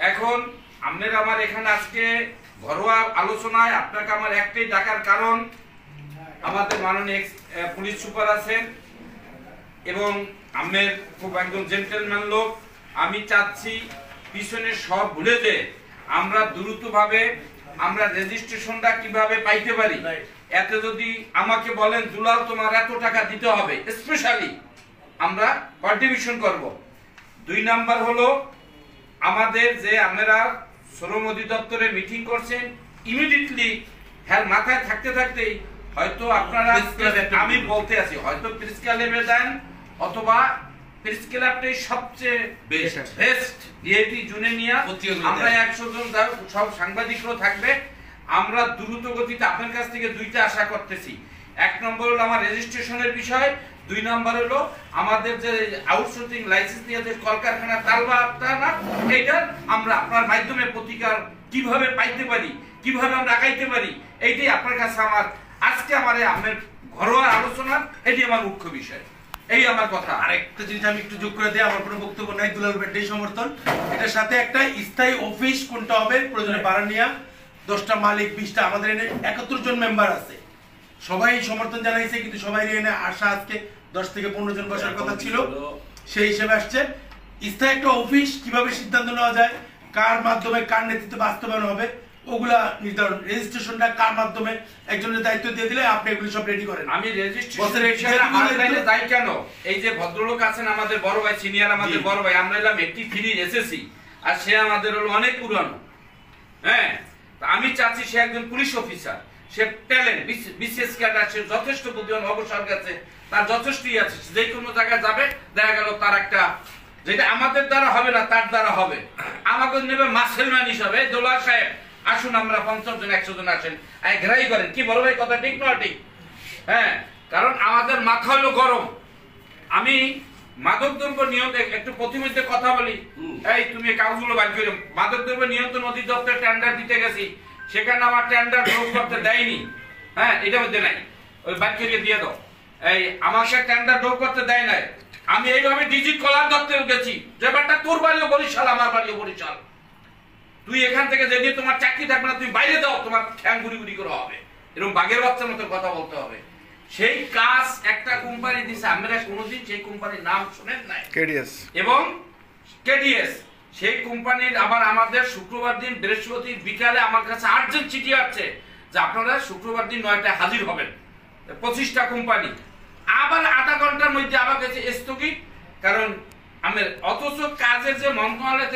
এখন আপনার আমার এখানে আজকে ঘরোয়া আলোচনায় আপনাকে আমার একটাই ডাকার কারণ আমাদের মাননীয় পুলিশ সুপার আছেন এবং আমের খুব একদম জেন্টলম্যান লোক। আমি চাচ্ছি পিছনে সব ভুলে যে আমরা দ্রুতভাবে আমরা রেজিস্ট্রেশনটা কিভাবে পাইতে পারি। এতে যদি আমাকে বলেন দুলাল তোমার এত টাকা দিতে হবে, স্পেশালি আমরা কন্ট্রিবিউশন করব। 2 নাম্বার হলো আমাদের যে আপনারা শ্রম অধিদপ্তরে মিটিং করছেন, ইমিডিয়েটলি হ্যাঁ মাথায় থাকতে থাকতেই হয়তো আপনারা আমি বলতে আছি হয়তো প্রেস ক্লাবে দেন অথবা প্রেস ক্লাবটাই সবচেয়ে বেস্ট ভিআইপি জুনে নিয়ে আমরা 100 জন সব সাংবাদিকরাও থাকবে। আমরা দ্রুত গতিতে আপনার কাছ থেকে 2টা আশা করতেছি। 1 নম্বর হলো আমার রেজিস্ট্রেশনের বিষয়, 2 নম্বর হলো আমাদের যে আউটসোর্সিং লাইসেন্স নিয়ে যে কলকারখানা তালবাটা না এইটা আমরা আপনার মাধ্যমে প্রতিকার কিভাবে পাইতে পারি, কিভাবে আমরা আগাইতে পারি, এইটাই আপনার কাছে আমার আজকে আমার ঘরোয়া আলোচনা, এটি আমার মুখ্য বিষয়। এই আমার কথা। আরেকটা জিনিস আমি একটু যোগ করে দিই, আমার কোনো বক্তব্য নাই, দুলাল ভাইয়ের সমর্থন। এটার সাথে একটা স্থায়ী অফিস কোনটা হবে প্রয়োজনে বারানিয়া 10টা মালিক 20টা আমাদের এনে 71 জন মেম্বার আছে, সবাই সমর্থন জানাইছে, কিন্তু সবাই এনে আসা আজকে 10 থেকে 15 জন বসার কথা ছিল, সেই হিসেবে আসছে। স্থায়ী একটা অফিস কিভাবে সিদ্ধান্ত নেওয়া যায়, কার মাধ্যমে কার নেতৃত্বে বাস্তবায়ন হবে ওগুলা নির্ধারণ, রেজিস্ট্রেশনটা কার মাধ্যমে একজনের দায়িত্ব দিয়ে দিলে আপনি এগুলো সব রেডি করেন। আমি রেজিস্ট্রেশনের হাতলাইনে যাই কেন, এই যে ভদ্রলোক আছেন আমাদের বড় ভাই, সিনিয়র আমাদের বড় ভাই, আমরা এলাম 83 এসএসসি আর সে আমাদের হলো অনেক পুরানো। হ্যাঁ, আমি চাচ্ছি সে একজন পুলিশ অফিসার, সে ট্যালেন্ট বিসিএস ক্যাডার, সে যথেষ্ট বুদ্ধিমান, অবসর গেছে, তার যথেষ্টই আছে, যে কোনো জায়গায় যাবে দেখা গেল তার একটা যেটা আমাদের দ্বারা হবে না তার দ্বারা হবে। আমাকে নেবে মাসেলম্যান হিসাবে, দোলা সাহেব আসুন আমরা 50 জন 100 জন আসেন, ঘেরাই করেন। কি বড় ভাই কথা ঠিক না ঠিক? হ্যাঁ, কারণ আমাদের মাথা হলো গরম। আমি মাদকদ্রব্য নিয়ন্ত্রণ একটু প্রতিমধ্যে কথা বলি, এই তুমি কাগজগুলো বাইর করে, মাদকদ্রব্য নিয়ন্ত্রণ অধিদপ্তর টেন্ডার দিতে গেছি, সেখানে আমার টেন্ডার ড্রপ করতে দেয়নি। হ্যাঁ, এটা মধ্যে নাই, ওই বাইর করে দিয়ে দাও। এই আমাকে টেন্ডার ড্রপ করতে দেয় নাই। আমি এইভাবে ডিজি কলার দপ্তরে গেছি, ব্যাপারটা তোর বাড়িও বরিশাল, আমার বাড়িও বরিশাল, তুই এখান থেকে যেদিন তোমার চাকরি থাকবে না তুমি বাইরে দাও, তোমার ঠ্যাং গুড়ি গুড়ি করে হবে, এরকম বাঘের বাচ্চার মতো কথা বলতে হবে। সেই কাজ একটা কোম্পানি দিছে, আমরা কোনোদিন সেই কোম্পানির নাম শুনেন নাই, কেডিএস এবং কেডিএস। সেই কোম্পানির আবার আমাদের শুক্রবার দিন বৃহস্পতি বিকালে আমার কাছে আর্জেন্ট চিঠি আসছে যে আপনারা শুক্রবার দিন 9টায় হাজির হবেন, 25টা কোম্পানি। আবার আধা ঘন্টার মধ্যে আবার গেছে স্থগিত, কারণ আমি অথচ কাজের যে মন্ত্রণালয়